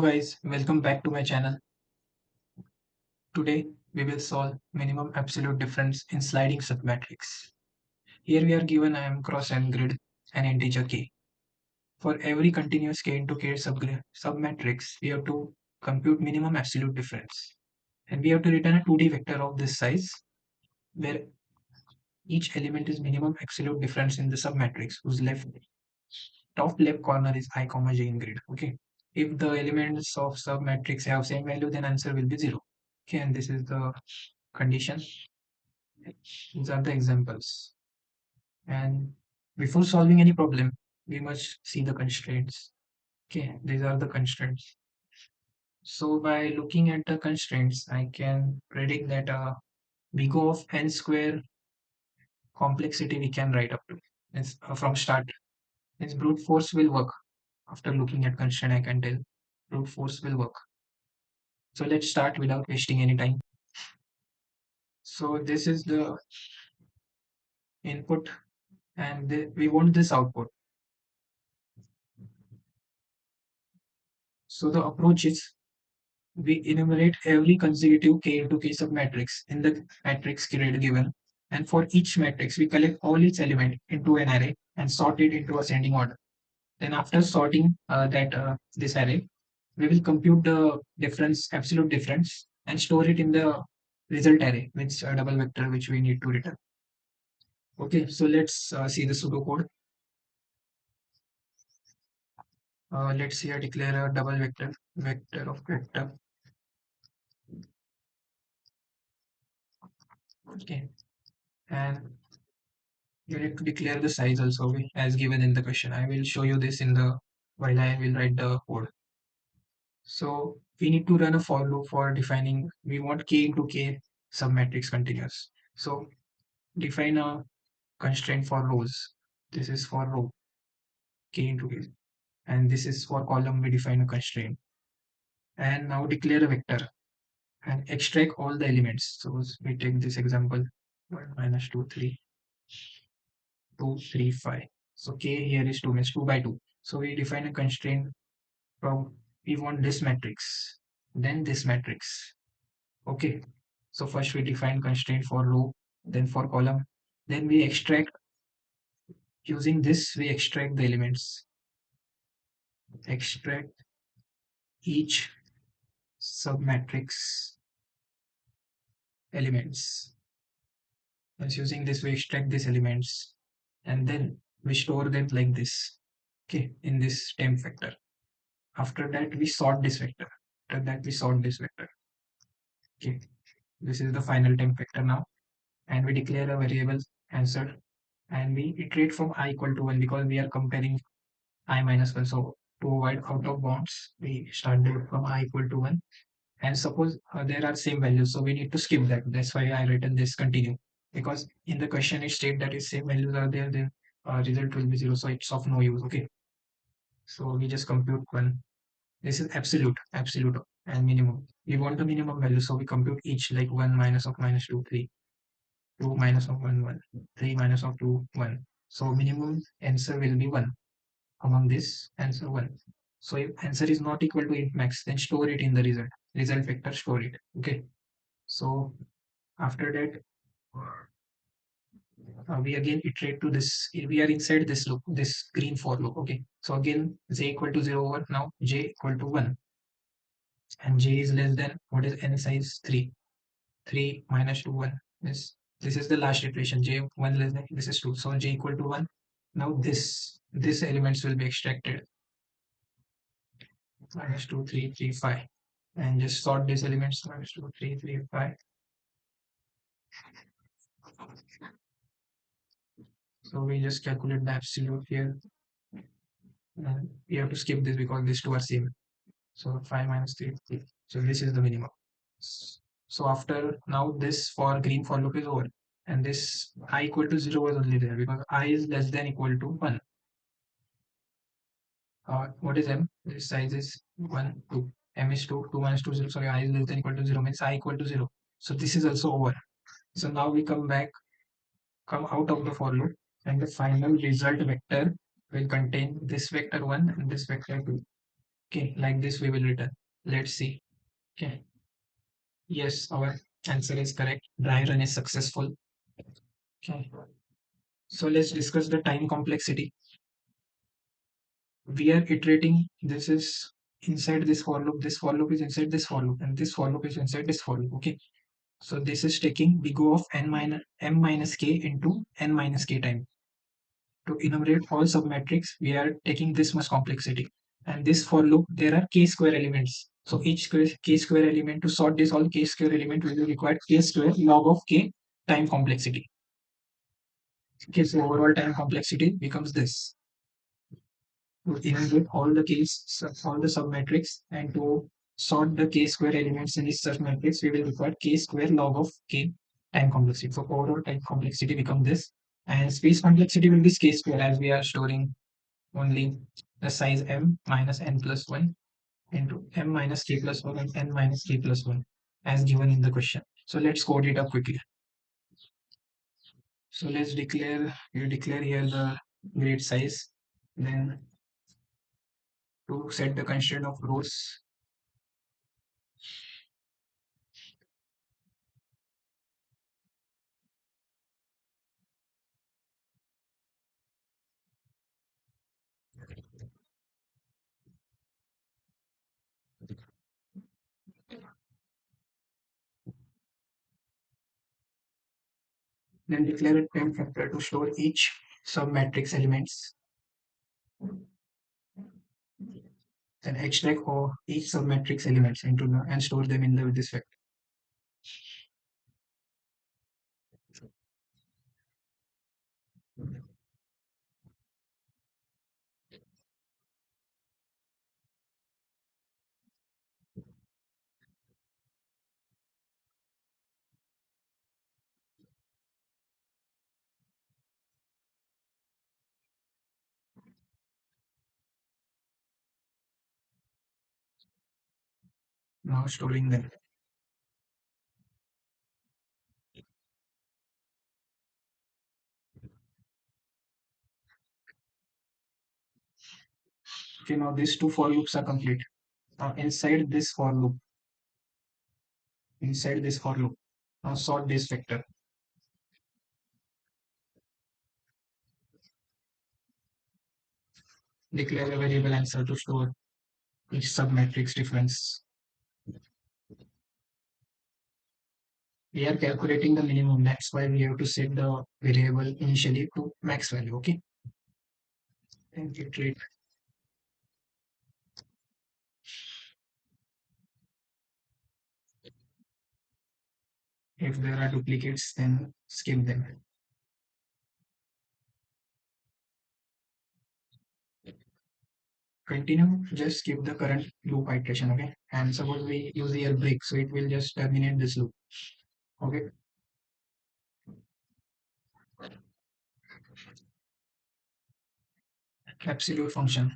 Guys, welcome back to my channel. Today we will solve minimum absolute difference in sliding submatrix. Here we are given M cross N grid and integer k. For every continuous k into k submatrix, we have to compute minimum absolute difference. And we have to return a 2D vector of this size where each element is minimum absolute difference in the submatrix whose top left corner is I comma j in grid. Okay. If the elements of submatrix have same value, then answer will be 0. Okay, and this is the condition. These are the examples. And before solving any problem, we must see the constraints. Okay, these are the constraints. So by looking at the constraints, I can predict that we go of n square complexity we can write up to. It's, from start. Means brute force will work. After looking at constraint, I can tell brute force will work. So let's start without wasting any time. So this is the input and we want this output. So the approach is we enumerate every consecutive k into k submatrix in the matrix grid given, and for each matrix we collect all its element into an array and sort it into ascending order. Then after sorting this array, we will compute the difference, absolute difference, and store it in the result array, which a double vector which we need to return. Okay, so let's see the pseudocode. Let's here declare a double vector of vector. Okay, and you need to declare the size also as given in the question. I will show you this in the while I will write the code. So we need to run a for loop for defining. We want k into k submatrix continuous. So define a constraint for rows. This is for row k into k, and this is for column. We define a constraint, and now declare a vector and extract all the elements. So we take this example 1 minus 2 3 2 3 5. So k here is 2 means 2 by 2. So we define a constraint from we want this matrix, then this matrix. Okay. So first we define constraint for row, then for column, then we extract using this we extract the elements. Extract each submatrix elements. Once using this we extract these elements and then we store them like this. Okay, in this temp vector. After that we sort this vector. After that we sort this vector. Okay, this is the final temp vector now, and we declare a variable answer, and we iterate from I equal to 1 because we are comparing I minus 1. So to avoid out of bounds, we started from I equal to 1. And suppose there are same values, so we need to skip that. That's why I written this continue, because in the question it state that if same values are there, then result will be 0. So it's of no use. Okay. So we just compute 1. This is absolute and minimum. We want the minimum value, so we compute each like 1 minus of minus 2, 3, 2 minus of 1, 1, 3 minus of 2, 1. So minimum answer will be 1 among this answer 1. So if answer is not equal to int max, then store it in the result vector, store it. Okay. So after that, we again iterate to this. We are inside this loop, this green for loop. Okay. So again, j equal to 0 over now j equal to 1, and j is less than what is n size 3. 3 minus 2 1 is this is the last iteration. J 1 less than this is 2. So j equal to 1. Now this elements will be extracted minus 2 3 3 5, and just sort these elements minus 2 3 3 5. So we just calculate the absolute here. And we have to skip this because these two are same. So 5 minus 3, 3. So this is the minimum. So after now this for green for loop is over. And this I equal to 0 was only there because I is less than equal to 1. What is M? This size is 1, 2. M is 2, 2 minus 2, 0. Sorry, I is less than equal to 0 means I equal to 0. So this is also over. So now we come out of the for loop, and the final result vector will contain this vector 1 and this vector 2. Okay, like this we will return. Let's see. Okay, yes, our answer is correct. Dry run is successful. Okay, so let's discuss the time complexity. We are iterating. This is inside this for loop. This for loop is inside this for loop, and this for loop is inside this for loop. Okay, so this is taking big O of n minus m minus k into n minus k time. To enumerate all submatrix, we are taking this much complexity. And this for loop, there are k square elements. So each k square element, to sort this all k square element, will require k square log of k time complexity. Okay, so overall time complexity becomes this. To enumerate all the all the submatrix, and to sort the k square elements in this submatrix, we will require k square log of k time complexity. So overall time complexity becomes this, and space complexity will be k square, as we are storing only the size m minus n plus 1 into m minus k plus 1 and n minus k plus 1 as given in the question. So let's code it up quickly. So let's declare here the grid size. Then to set the constraint of rows, then declare a temp factor to store each submatrix elements, then extract or each submatrix elements into the and store them in the this factor. Now storing them. Okay, now these two for loops are complete. Now inside this for loop, now sort this vector. Declare a variable answer to store each submatrix difference. We are calculating the minimum. That's why we have to set the variable initially to max value. Okay, and iterate. If there are duplicates, then skip them. Continue. Just skip the current loop iteration. Okay, and suppose we use here break, so it will just terminate this loop. Okay, absolute function.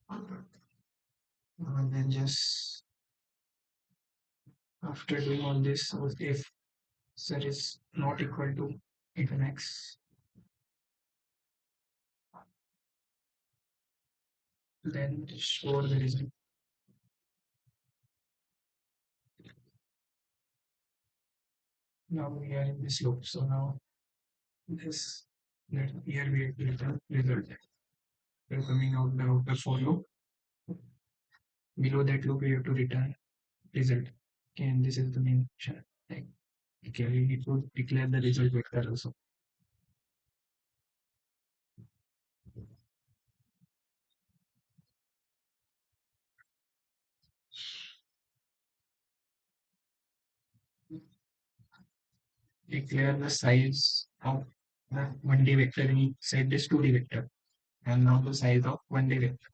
And then just after doing all this, so if z is not equal to even x, then store the result. Now we are in this loop. So now this here we have to return result. We're coming out the router for loop. Below that loop we have to return result. Okay, and this is the main function. Like, okay, we need to declare the result vector also. Declare the size of the 1D vector. We set this 2D vector, and now the size of 1D vector.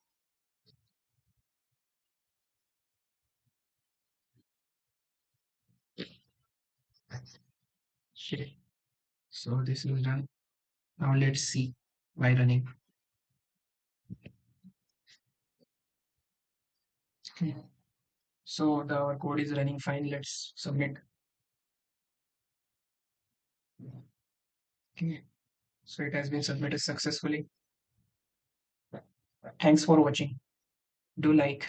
Okay, so this is done. Now let's see by running. Okay. So our code is running fine. Let's submit. Okay. So it has been submitted successfully. Thanks for watching. Do like